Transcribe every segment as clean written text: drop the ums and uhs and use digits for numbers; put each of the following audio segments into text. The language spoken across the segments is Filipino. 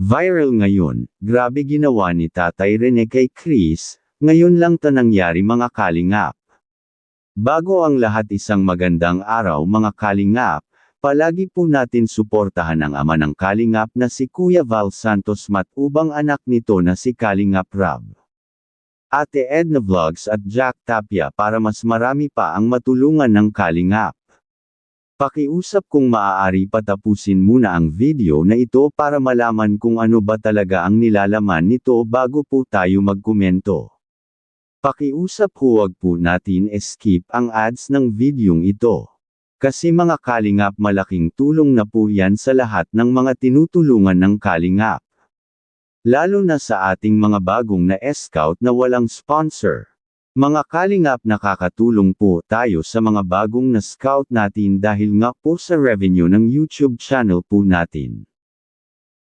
Viral ngayon, grabe ginawa ni Tatay Rene kay Chris, ngayon lang to nangyari mga kalingap. Bago ang lahat isang magandang araw mga kalingap, palagi po natin suportahan ang ama ng kalingap na si Kuya Val Santos matubang anak nito na si Kalingap Rab. Ate Edna Vlogs at Jack Tapia para mas marami pa ang matulungan ng kalingap. Pakiusap kung maaari patapusin muna ang video na ito para malaman kung ano ba talaga ang nilalaman nito bago po tayo magkomento. Pakiusap huwag po natin skip ang ads ng videong ito. Kasi mga kalingap malaking tulong na po yan sa lahat ng mga tinutulungan ng kalingap. Lalo na sa ating mga bagong na scout na walang sponsor. Mga kalingap nakakatulong po tayo sa mga bagong na scout natin dahil nga po sa revenue ng YouTube channel po natin.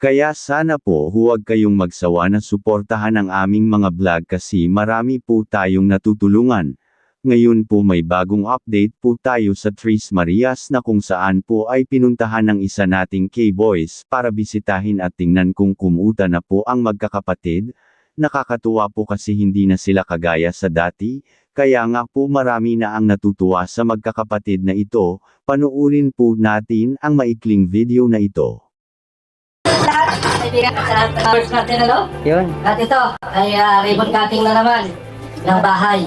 Kaya sana po huwag kayong magsawa na suportahan ang aming mga vlog kasi marami po tayong natutulungan. Ngayon po may bagong update po tayo sa Tres Marias na kung saan po ay pinuntahan ng isa nating K-Boys para bisitahin at tingnan kung kumuta na po ang magkakapatid. Nakakatuwa po kasi hindi na sila kagaya sa dati, kaya nga po marami na ang natutuwa sa magkakapatid na ito. Panuurin po natin ang maikling video na ito. Lahat, kaibigan, sa first natin, ano? Yun. At ito ay ribbon cutting na naman ng bahay.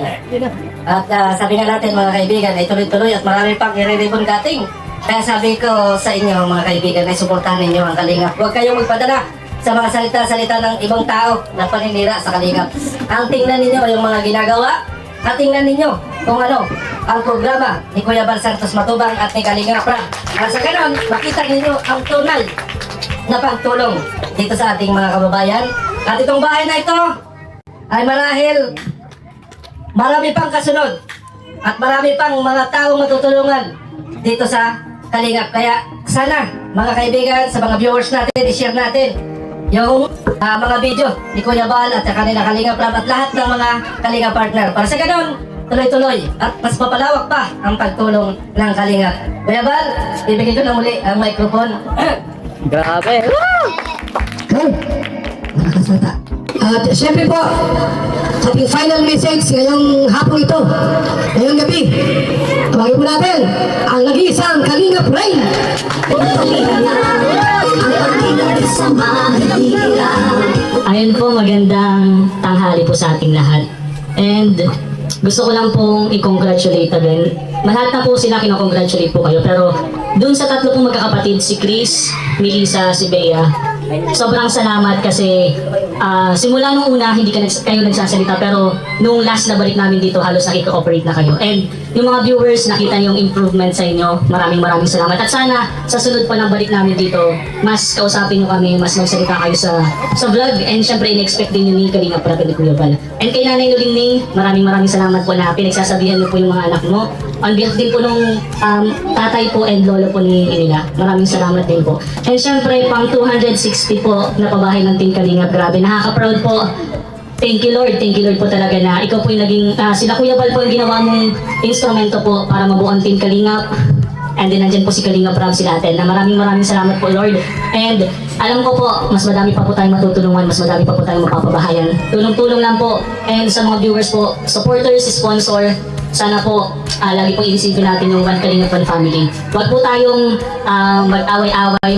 At sabi nga natin mga kaibigan ay tuloy-tuloy at marami pang i-ribbon cutting. Kaya sabi ko sa inyo mga kaibigan ay suportahan ninyo ang Kalingap. Huwag kayong magpadala sa mga salita-salita ng ibang tao na paninira sa Kalingap. Ang tingnan ninyo yung mga ginagawa at tingnan ninyo kung ano ang programa ni Kuya Val Santos Matubang at ni Kalingap. At sa ganon, makita ninyo ang tunay na pagtulong dito sa ating mga kababayan. At itong bahay na ito ay marahil marami pang kasunod at marami pang mga taong matutulungan dito sa Kalingap. Kaya sana mga kaibigan, sa mga viewers natin, i-share natin yung mga video ni Kuya Val at kanila Kalingap Rab at lahat ng mga Kalingap partner. Para sa ganun, tuloy-tuloy at mas mapalawak pa ang pagtulong ng Kalingap. Kuya Val, bibigyan ko na muli ang microphone. Grabe. Nakakasalita. At syempre po, sa ating final message ngayong hapon ito, ngayong gabi, tawagin po natin ang nag-iisang Kalingap Rain. Ayun po, magandang tanghali po sa ating lahat. And gusto ko lang pong i-congratulate again. Lahat na po sila kinakongratulate po kayo. Pero dun sa tatlo pong magkakapatid, si Chris, Melissa, si Bea, sobrang salamat kasi simula nung una hindi kayo nagsasalita pero nung last na balik namin dito halos nakika-operate na kayo. And yung mga viewers nakita yung improvement sa inyo. Maraming salamat. At sana sa sunod pa ng balik namin dito, mas kausapin nyo kami, mas magsalita kayo sa vlog. And syempre in-expect din nyo ni Kalingap Rab ni Kuya Val. And kay Nanay Nulingning, maraming salamat po na pinagsasabihan nyo po yung mga anak mo. On behalf din po nung tatay po and lolo po ni nila. Maraming salamat din po. And syempre pang 260 po na pabahay ng Team Kalingap. Grabe, nakaka-proud po. Thank you Lord po talaga na ikaw po yung naging, sila Kuya Val po yung ginawa mong instrumento po para mabuo ang Team Kalingap. And then nandyan po si Kalingap Rab sila atin na maraming salamat po Lord. And alam ko po, mas madami pa po tayong matutulungan, mas madami pa po tayong mapapabahayan. Tulong-tulong lang po. And sa mga viewers po, supporters, sponsor, sana po lagi po iisipin natin yung One Kalingap One Family. Huwag po tayong mag-away-away,